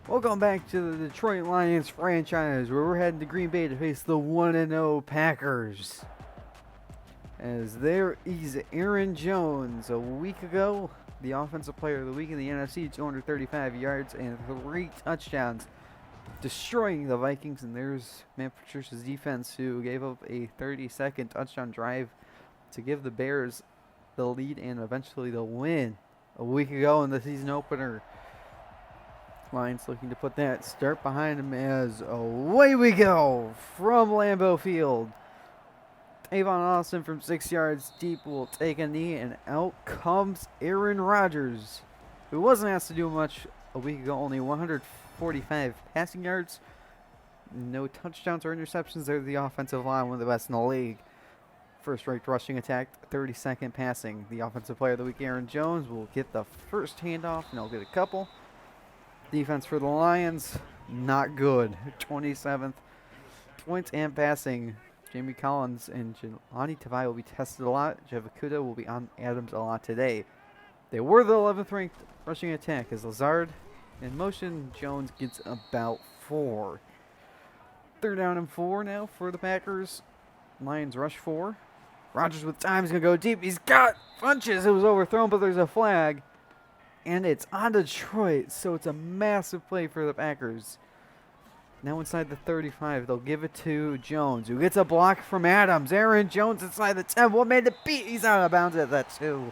Welcome back to the Detroit Lions franchise, where we're heading to Green Bay to face the 1-0 Packers. As there is Aaron Jones. A week ago, the Offensive Player of the Week in the NFC, 235 yards and 3 touchdowns, destroying the Vikings. And there's Matt Patricia's defense, who gave up a 30-second touchdown drive to give the Bears the lead and eventually the win a week ago in the season opener. Lions looking to put that start behind him as away we go from Lambeau Field. Avon Austin from 6 yards deep will take a knee, and out comes Aaron Rodgers, who wasn't asked to do much a week ago. Only 145 passing yards, no touchdowns or interceptions. They're the offensive line, one of the best in the league. First-ranked rushing attack, 32nd passing. The Offensive Player of the Week, Aaron Jones, will get the first handoff, and he'll get a couple. Defense for the Lions, not good. 27th points and passing. Jamie Collins and Jelani Tavai will be tested a lot. Javakuda will be on Adams a lot today. They were the 11th ranked rushing attack as Lazard in motion. Jones gets about 4. 3rd down and 4 now for the Packers. Lions rush 4. Rodgers with time is going to go deep. He's got punches. It was overthrown, but there's a flag. And it's on Detroit, so it's a massive play for the Packers. Now inside the 35, they'll give it to Jones, who gets a block from Adams. Aaron Jones inside the 10. What made it beat? He's out of bounds at that 2.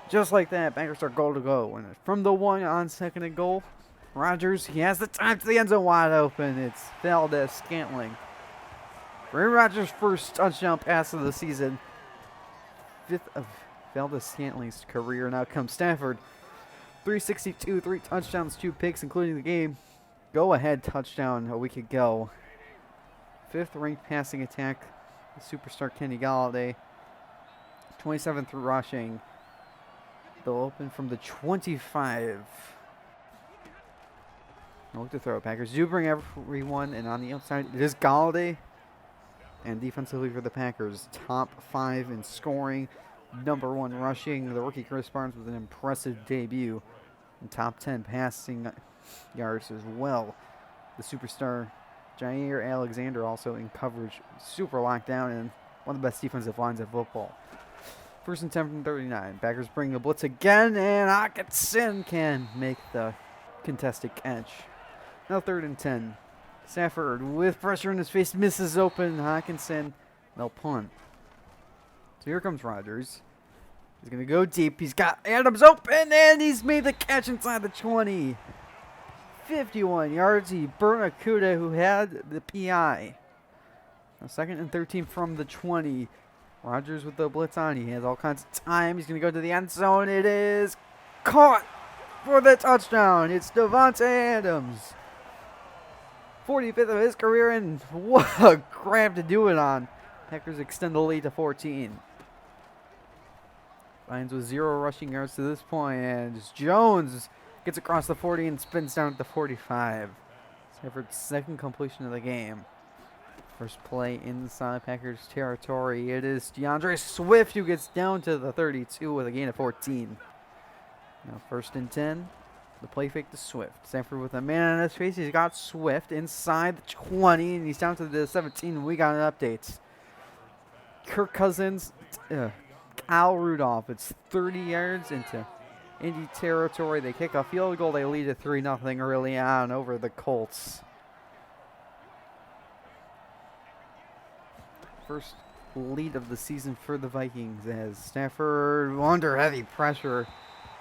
Just like that, Packers are goal to go. And from the 1 on 2nd and goal, Rodgers, he has the time to the end zone wide open. It's Valdez-Scantling. Aaron Rodgers' first touchdown pass of the season. 5th of Valdez-Scantling's career. Now comes Stafford. 362, 3 touchdowns, 2 picks, including the game go-ahead touchdown a week ago. 5th ranked passing attack, the superstar Kenny Galladay. 27th rushing. They'll open from the 25. Look to throw. Packers do bring everyone, and on the outside it is Galladay. And defensively for the Packers, top 5 in scoring. Number 1 rushing, the rookie Chris Barnes with an impressive debut. And top 10 passing yards as well. The superstar Jair Alexander also in coverage, super locked down, and one of the best defensive lines of football. 1st and 10 from 39. Packers bring the blitz again, and Hockenson can make the contested catch. Now 3rd and 10. Stafford with pressure in his face misses open. Hockenson, they'll punt. So here comes Rodgers. He's going to go deep. He's got Adams open, and he's made the catch inside the 20. 51 yards. He burnt Akuda, who had the PI. Now 2nd and 13 from the 20. Rodgers with the blitz on. He has all kinds of time. He's going to go to the end zone. It is caught for the touchdown. It's Davante Adams. 45th of his career, and what a grab to do it on. Packers extend the lead to 14. Lions with 0 rushing yards to this point, and Jones gets across the 40 and spins down at the 45. Stafford's 2nd completion of the game. First play inside Packers territory. It is DeAndre Swift who gets down to the 32 with a gain of 14. Now 1st and 10. The play fake to Swift. Stafford with a man on his face. He's got Swift inside the 20, and he's down to the 17. We got an update. Kirk Cousins, Kyle Rudolph. It's 30 yards into Indy territory. They kick a field goal. They lead at 3-0 early on over the Colts. First lead of the season for the Vikings as Stafford under heavy pressure.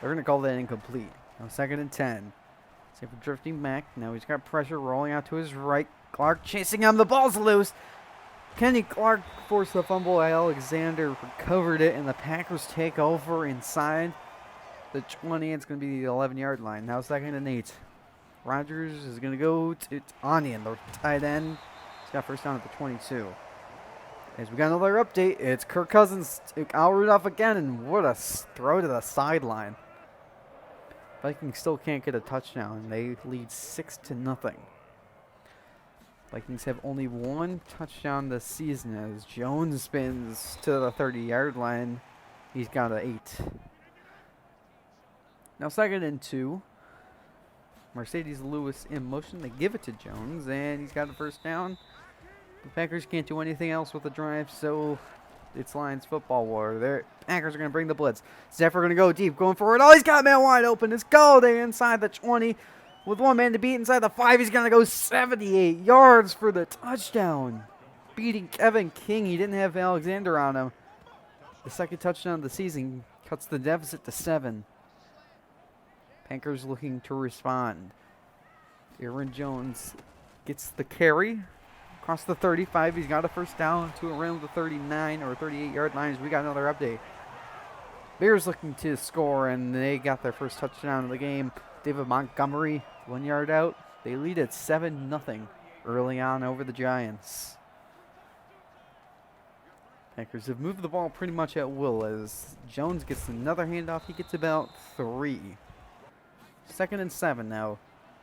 They're going to call that incomplete. Now 2nd and 10. Stafford drifting back. Now he's got pressure rolling out to his right. Clark chasing him. The ball's loose. Kenny Clark forced the fumble. Alexander recovered it, and the Packers take over inside the 20. It's going to be the 11-yard line. Now 2nd and 8. Rodgers is going to go to Onion, the tight end. He's got first down at the 22. As we got another update, it's Kirk Cousins to Kyle Rudolph again, and what a throw to the sideline. Vikings still can't get a touchdown. They lead 6-0. Vikings have only 1 touchdown this season as Jones spins to the 30-yard line. He's got an 8. Now 2nd and 2. Mercedes Lewis in motion. They give it to Jones, and he's got a first down. The Packers can't do anything else with the drive, so it's Lions football war. The Packers are going to bring the blitz. Stafford going to go deep, going forward. Oh, he's got a man wide open. It's Galladay inside the 20. With one man to beat inside the 5, he's going to go 78 yards for the touchdown. Beating Kevin King. He didn't have Alexander on him. The second touchdown of the season cuts the deficit to 7. Packers looking to respond. Aaron Jones gets the carry across the 35. He's got a first down to around the 39 or 38-yard line. We got another update. Bears looking to score, and they got their first touchdown of the game. David Montgomery, 1 yard out. They lead at 7-0 early on over the Giants. Packers have moved the ball pretty much at will as Jones gets another handoff. He gets about 3. 2nd and 7 now.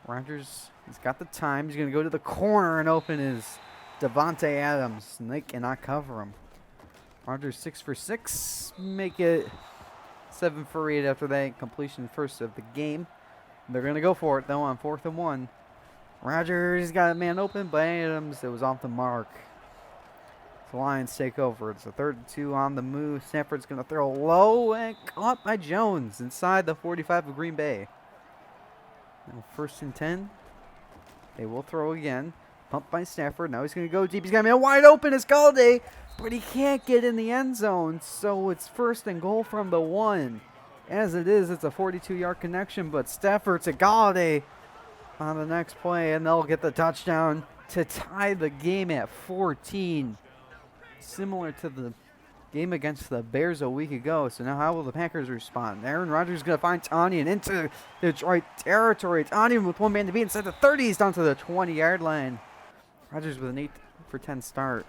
Rodgers, he's got the time. He's going to go to the corner and open his Devontae Adams, and they cannot cover him. Rodgers 6 for 6. Make it 7 for 8 after that completion first of the game. They're going to go for it, though, on 4th and 1. Rodgers got a man open, but Adams, it was off the mark. The Lions take over. It's a 3rd and 2 on the move. Stafford's going to throw low and caught by Jones inside the 45 of Green Bay. Now 1st and 10. They will throw again. Pump by Stafford. Now he's going to go deep. He's got a man wide open. It's Galladay, but he can't get in the end zone. So it's 1st and goal from the 1. As it is, it's a 42-yard connection, but Stafford to Galladay on the next play, and they'll get the touchdown to tie the game at 14. Similar to the game against the Bears a week ago. So now how will the Packers respond? Aaron Rodgers is going to find Tanyan into Detroit territory. Tanyan with one man to beat inside the 30. He's down to the 20-yard line. Rodgers with an 8 for 10 start.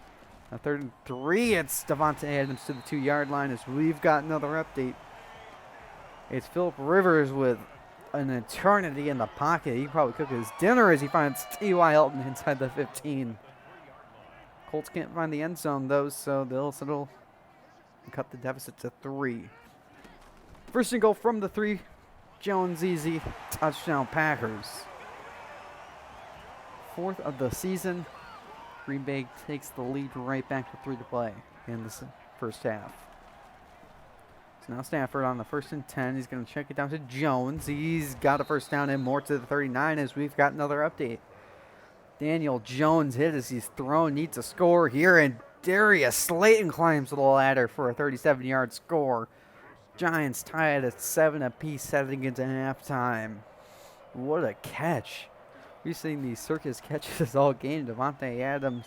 A 3rd and 3. It's Devontae Adams to the 2-yard line as we've got another update. It's Phillip Rivers with an eternity in the pocket. He probably cooked his dinner as he finds T.Y. Hilton inside the 15. Colts can't find the end zone, though, so they'll settle and cut the deficit to 3. 1st and goal from the 3. Jones easy. Touchdown Packers. 4th of the season. Green Bay takes the lead right back to 3 to play in the first half. So now Stafford on the 1st and 10. He's going to check it down to Jones. He's got a first down and more to the 39 as we've got another update. Daniel Jones hit as he's thrown. Needs a score here, and Darius Slayton climbs the ladder for a 37-yard score. Giants tie it at 7 apiece heading into halftime. What a catch. We've seen these circus catches all game. Devontae Adams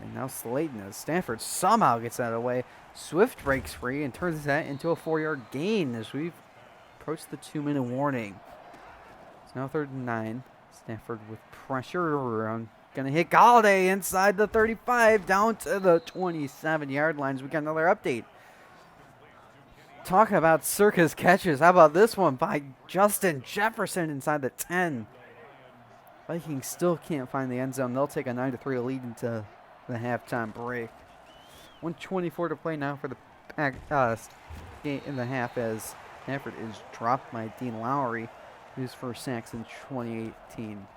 and now Slayton as Stafford somehow gets out of the way. Swift breaks free and turns that into a 4-yard gain as we've approached the 2-minute warning. It's now 3rd and 9. Stafford with pressure. Going to hit Galladay inside the 35 down to the 27-yard lines. We got another update. Talking about circus catches. How about this one by Justin Jefferson inside the 10? Vikings still can't find the end zone. They'll take a 9-3 lead into the halftime break. 1:24 to play now for the game in the half as Stafford is dropped by Dean Lowry, whose first sacks in 2018.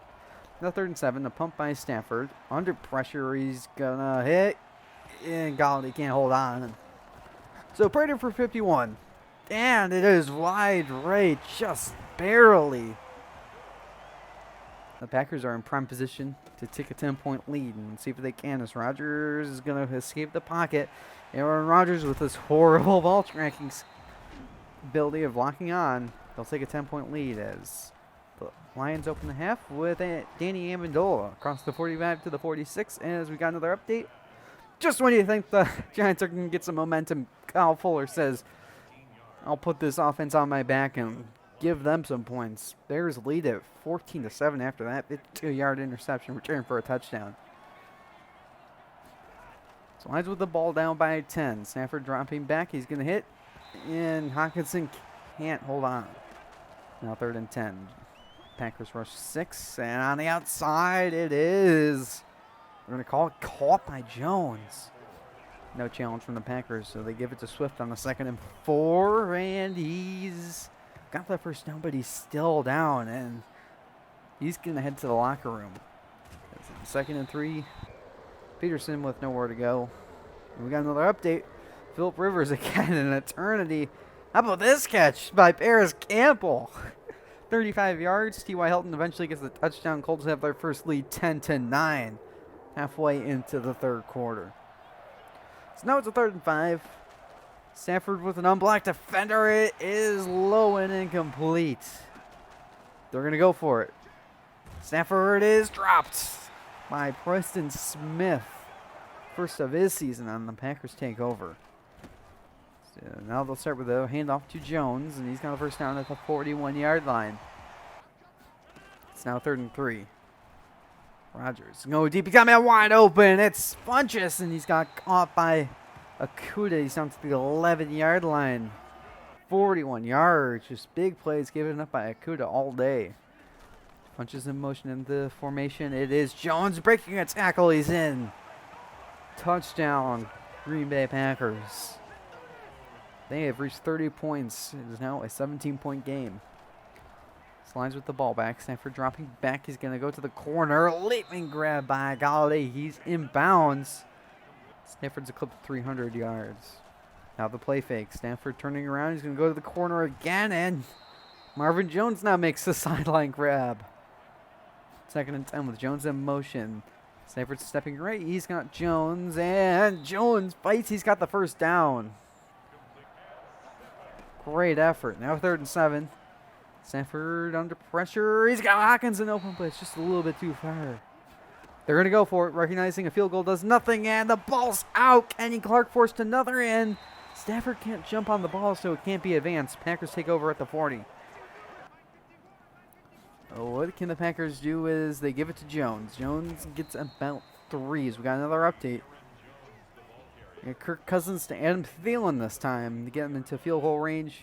Now 3rd and 7, a pump by Stafford. Under pressure, he's gonna hit, and Galladay can't hold on. So Prater for 51, and it is wide right, just barely. The Packers are in prime position to take a 10-point lead and see if they can as Rodgers is going to escape the pocket. Aaron Rodgers with this horrible ball tracking ability of locking on. They'll take a 10-point lead as the Lions open the half with Danny Amendola across the 45 to the 46. As we got another update, just when you think the Giants are going to get some momentum, Kyle Fuller says, I'll put this offense on my back and give them some points. Bears lead it 14-7 after that 52-yard interception return for a touchdown. So Lions with the ball down by 10. Stafford dropping back. He's going to hit, and Hawkinson can't hold on. Now 3rd and 10. Packers rush 6, and on the outside it is. We're going to call it caught by Jones. No challenge from the Packers, so they give it to Swift on the 2nd and 4, and he's got the first down, but he's still down, and He's going to head to the locker room. Second and 3. Peterson with nowhere to go. And we got another update. Phillip Rivers again in eternity. How about this catch by Paris Campbell? 35 yards. T.Y. Hilton eventually gets the touchdown. Colts have their first lead 10-9. Halfway into the third quarter. So now it's a 3rd and 5. Stafford with an unblocked defender. It is low and incomplete. They're going to go for it. Stafford is dropped by Preston Smith. First of his season on the Packers take over. So now they'll start with a handoff to Jones, and he's got the first down at the 41-yard line. It's now 3rd and 3. Rodgers go deep. He got man wide open. It's Funchess, and he's got caught by Akuda. He's down to the 11-yard line. 41 yards. Just big plays given up by Akuda all day. Funchess in motion in the formation. It is Jones breaking a tackle. He's in. Touchdown, Green Bay Packers. They have reached 30 points. It is now a 17-point game. Slides with the ball back. Stafford dropping back. He's going to go to the corner. Leaping grab by Galladay. He's inbounds. Stafford's eclipsed 300 yards. Now the play fake. Stafford turning around. He's going to go to the corner again. And Marvin Jones now makes the sideline grab. 2nd and 10 with Jones in motion. Stafford stepping right. He's got Jones. And Jones fights. He's got the first down. Great effort. Now 3rd and 7. Stafford under pressure. He's got Hawkinson open, but it's just a little bit too far. They're going to go for it. Recognizing a field goal does nothing, and the ball's out. Kenny Clark forced another in. Stafford can't jump on the ball, so it can't be advanced. Packers take over at the 40. What can the Packers do is they give it to Jones. Jones gets about 3s. We got another update. Kirk Cousins to Adam Thielen this time to get him into field goal range.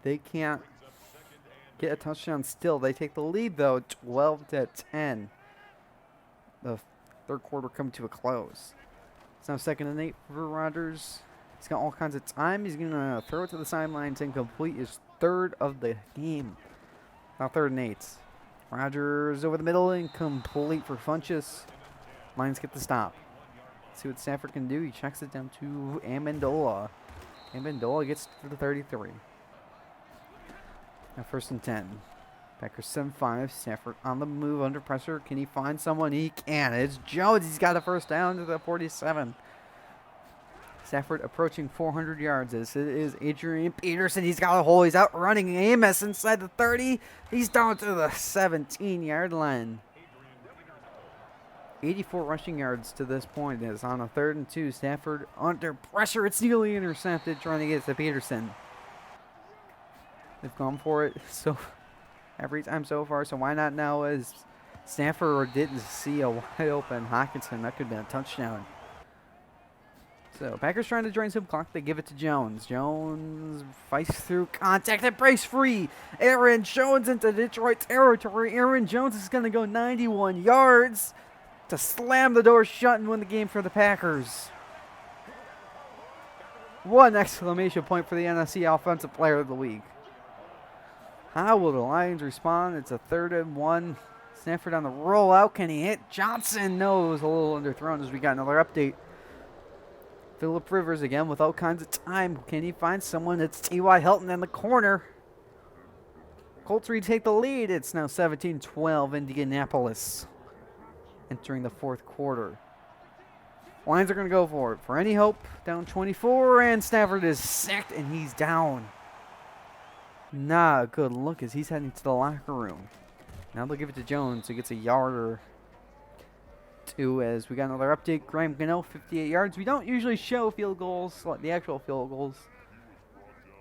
They can't get a touchdown still. They take the lead, though, 12-10. The third quarter come to a close. It's now 2nd and 8 for Rodgers. He's got all kinds of time. He's going to throw it to the sidelines and complete his 3rd of the game. Now 3rd and 8. Rodgers over the middle, incomplete for Funchess. Lions get the stop. See what Stafford can do. He checks it down to Amendola. Amendola gets to the 33. Now 1st and 10. Packers 7-5. Stafford on the move under pressure. Can he find someone? He can. It's Jones. He's got the first down to the 47. Stafford approaching 400 yards. This is Adrian Peterson. He's got a hole. He's out running Amos inside the 30. He's down to the 17-yard line. 84 rushing yards to this point. It's on a 3rd and 2. Stafford under pressure. It's nearly intercepted, trying to get to Peterson. They've gone for it so every time so far, so why not now? As Stafford didn't see a wide open Hawkinson, that could have been a touchdown. So Packers trying to drain some clock. They give it to Jones. Jones fights through contact and breaks free. Aaron Jones into Detroit territory. Aaron Jones is going to go 91 yards to slam the door shut and win the game for the Packers. One exclamation point for the NFC Offensive Player of the Week. How will the Lions respond? It's a 3rd and 1. Stafford on the rollout. Can he hit Johnson? No, it was a little underthrown as we got another update. Phillip Rivers again with all kinds of time. Can he find someone? It's T.Y. Hilton in the corner. Colts retake the lead. It's now 17-12 Indianapolis. Entering the 4th quarter. Lions are going to go for it. For any hope, down 24, and Stafford is sacked, and he's down. Not a good look as he's heading to the locker room. Now they'll give it to Jones, who gets a yard or 2 as we got another update. Graham Gano, 58 yards. We don't usually show field goals, like the actual field goals.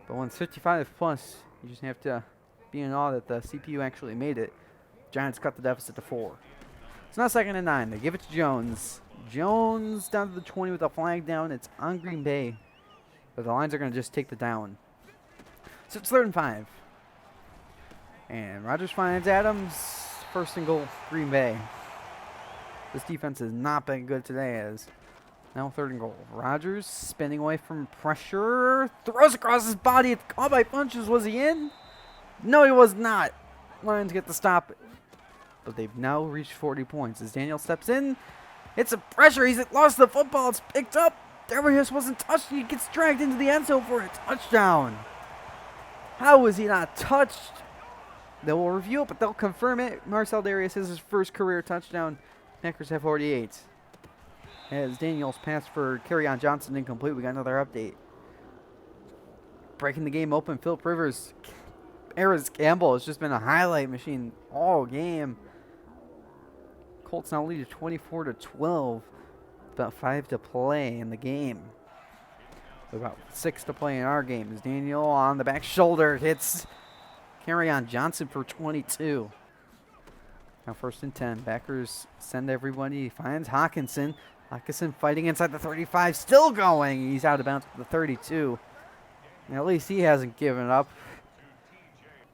But when it's 55 plus, you just have to be in awe that the CPU actually made it. Giants cut the deficit to 4. It's now 2nd and 9. They give it to Jones. Jones down to the 20 with a flag down. It's on Green Bay. But the Lions are going to just take the down. So it's 3rd and 5. And Rodgers finds Adams. 1st and goal, Green Bay. This defense has not been good today as now 3rd and goal. Rodgers spinning away from pressure. Throws across his body. It's caught by Funchess. Was he in? No, he was not. Lions get the stop but they've now reached 40 points. As Daniel steps in, it's a pressure. He's lost the football. It's picked up. Darius wasn't touched. He gets dragged into the end zone for a touchdown. How was he not touched? They will review it, but they'll confirm it. Marcel Darius is his first career touchdown. Packers have 48. As Daniel's pass for Kerryon Johnson incomplete, we got another update. Breaking the game open, Philip Rivers. Paris Campbell has just been a highlight machine all game. Colts now lead 24-12. About 5 to play in the game. About 6 to play in our game. As Daniel on the back shoulder hits Kerryon Johnson for 22. Now 1st and 10. Backers send everybody. He finds Hawkinson. Hawkinson fighting inside the 35. Still going. He's out of bounds at the 32. Now at least he hasn't given up.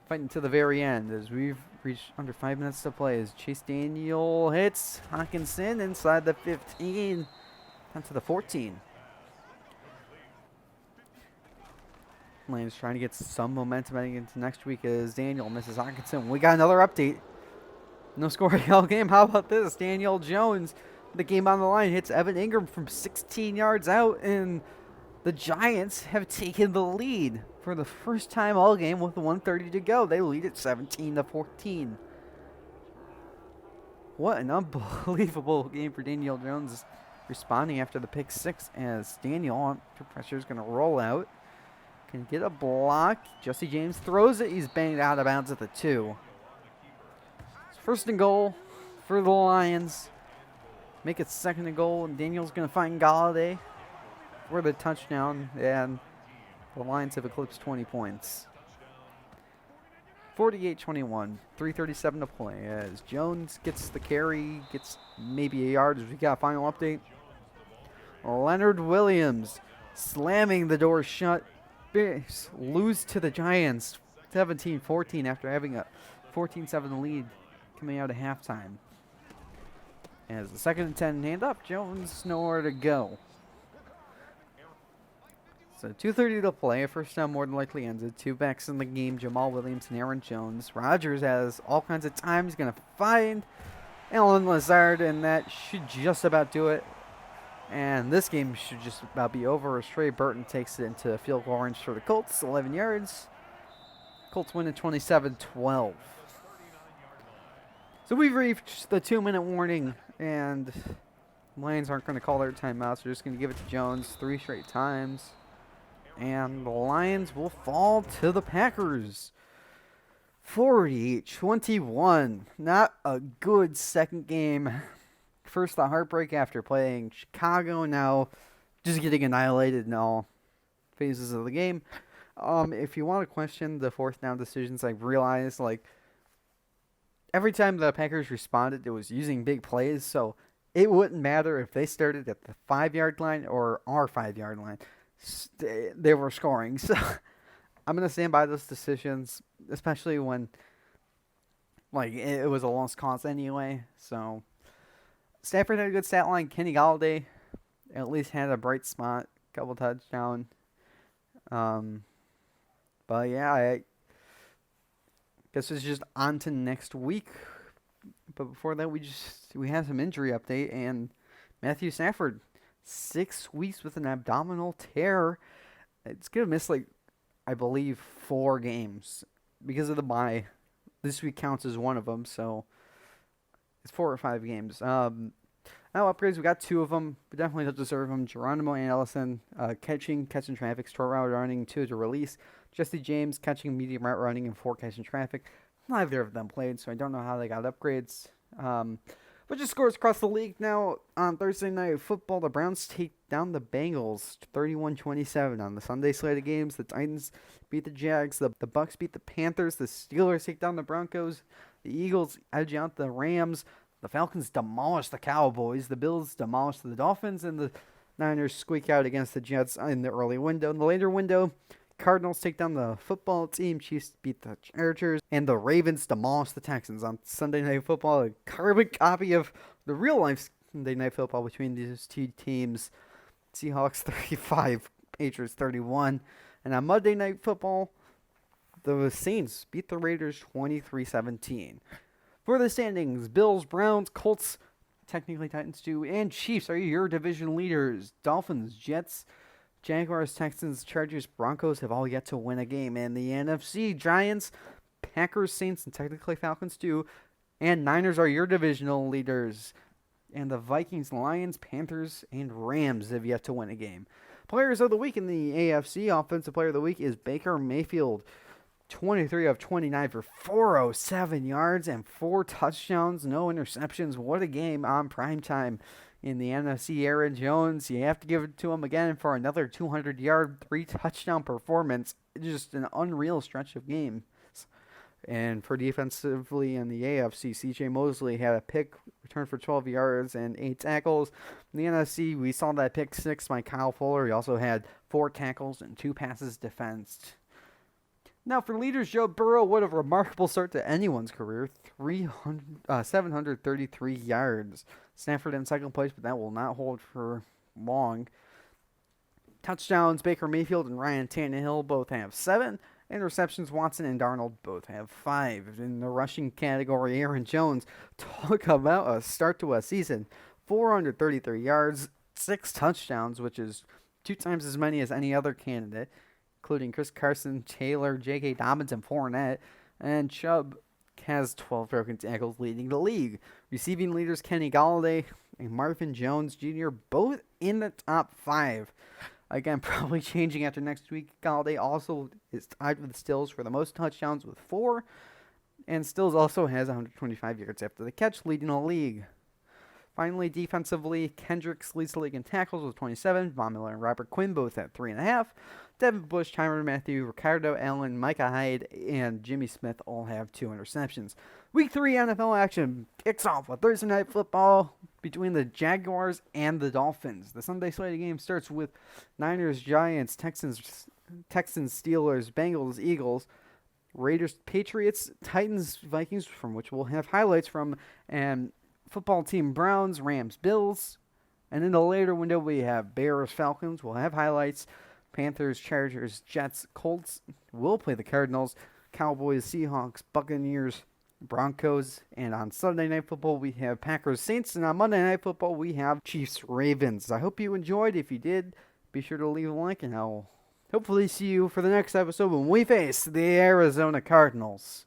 Fighting to the very end as we've reached under 5 minutes to play as Chase Daniel hits Hawkinson inside the 15 down to the 14. Lions trying to get some momentum heading into next week as Daniel misses Hawkinson. We got another update. No scoring all game. How about this? Daniel Jones, the game on the line, hits Evan Ingram from 16 yards out, and the Giants have taken the lead for the first time all game with 1:30 to go. They lead at 17-14. What an unbelievable game for Daniel Jones, responding after the pick 6 as Daniel, after pressure, is going to roll out. Can get a block. Jesse James throws it. He's banged out of bounds at the 2. It's 1st and goal for the Lions. Make it 2nd and goal, and Daniel's going to find Galladay for the touchdown, and the Lions have eclipsed 20 points. 48-21, 3:37 to play as Jones gets the carry, gets maybe a yard as we got a final update. Leonard Williams slamming the door shut. Lose to the Giants 17-14 after having a 14-7 lead coming out of halftime. As the 2nd and 10 hand up, Jones nowhere to go. So 2:30 to play. First down more than likely ended. 2 backs in the game, Jamal Williams and Aaron Jones. Rodgers has all kinds of time. He's going to find Allen Lazard, and that should just about do it. And this game should just about be over as Trey Burton takes it into field goal range for the Colts, 11 yards. Colts win at 27-12. So we've reached the 2-minute warning, and Lions aren't going to call their timeouts. They're just going to give it to Jones 3 straight times. And the Lions will fall to the Packers. 48-21. Not a good second game. First the heartbreak after playing Chicago. Now just getting annihilated in all phases of the game. If you want to question the 4th down decisions, I realized every time the Packers responded, it was using big plays. So it wouldn't matter if they started at the 5-yard line or our 5-yard line. They were scoring. So I'm going to stand by those decisions, especially when it was a lost cause anyway. So Stafford had a good stat line. Kenny Galladay at least had a bright spot, couple touchdown. But yeah, I guess it's just on to next week. But before that, we had some injury update, and Matthew Stafford, 6 weeks with an abdominal tear. It's going to miss, I believe, 4 games because of the bye. This week counts as one of them, so it's 4 or 5 games. Now upgrades, we got 2 of them, but definitely don't deserve them. Geronimo Allison, catching traffic, short route running, 2 to release. Jesse James, catching medium route running, and 4 catching traffic. Neither of them played, so I don't know how they got upgrades. But just scores across the league now. On Thursday Night Football, the Browns take down the Bengals 31-27. On the Sunday slate of games, the Titans beat the Jags, the Bucks beat the Panthers, the Steelers take down the Broncos, the Eagles edge out the Rams, the Falcons demolish the Cowboys, the Bills demolish the Dolphins, and the Niners squeak out against the Jets in the early window. In the later window, Cardinals take down the football team, Chiefs beat the Chargers, and the Ravens demolish the Texans. On Sunday Night Football, a carbon copy of the real-life Sunday Night Football between these 2 teams. Seahawks 35, Patriots 31. And on Monday Night Football, the Saints beat the Raiders 23-17. For the standings, Bills, Browns, Colts, technically Titans too, and Chiefs are your division leaders. Dolphins, Jets, Jaguars, Texans, Chargers, Broncos have all yet to win a game. And the NFC, Giants, Packers, Saints, and technically Falcons too, and Niners are your divisional leaders. And the Vikings, Lions, Panthers, and Rams have yet to win a game. Players of the week in the AFC, Offensive Player of the Week is Baker Mayfield. 23 of 29 for 407 yards and 4 touchdowns, no interceptions. What a game on primetime. In the NFC, Aaron Jones, you have to give it to him again for another 200-yard, 3-touchdown performance. Just an unreal stretch of games. And for defensively in the AFC, C.J. Mosley had a pick, returned for 12 yards and 8 tackles. In the NFC, we saw that pick 6 by Kyle Fuller. He also had 4 tackles and 2 passes defensed. Now for leaders, Joe Burrow, what a remarkable start to anyone's career. 733 yards. Stanford in second place, but that will not hold for long. Touchdowns, Baker Mayfield and Ryan Tannehill both have 7. Interceptions, Watson and Darnold both have 5. In the rushing category, Aaron Jones, talk about a start to a season. 433 yards, 6 touchdowns, which is 2 times as many as any other candidate, including Chris Carson, Taylor, J.K. Dobbins, and Fournette. And Chubb has 12 broken tackles, leading the league. Receiving leaders Kenny Golladay and Marvin Jones Jr. both in the top 5. Again, probably changing after next week. Golladay also is tied with Stills for the most touchdowns with 4. And Stills also has 125 yards after the catch, leading the league. Finally, defensively, Kendricks leads the league in tackles with 27. Von Miller and Robert Quinn both at 3.5. Devin Bush, Tyrann Mathieu, Ricardo Allen, Micah Hyde, and Jimmy Smith all have 2 interceptions. Week 3 NFL action kicks off with Thursday Night Football between the Jaguars and the Dolphins. The Sunday slate game starts with Niners, Giants, Texans, Steelers, Bengals, Eagles, Raiders, Patriots, Titans, Vikings, from which we'll have highlights from, and football team Browns, Rams, Bills. And in the later window, we have Bears, Falcons. We'll have highlights. Panthers, Chargers, Jets, Colts. We'll play the Cardinals, Cowboys, Seahawks, Buccaneers, Broncos. And on Sunday Night Football, we have Packers, Saints. And on Monday Night Football, we have Chiefs, Ravens. I hope you enjoyed. If you did, be sure to leave a like, and I'll hopefully see you for the next episode when we face the Arizona Cardinals.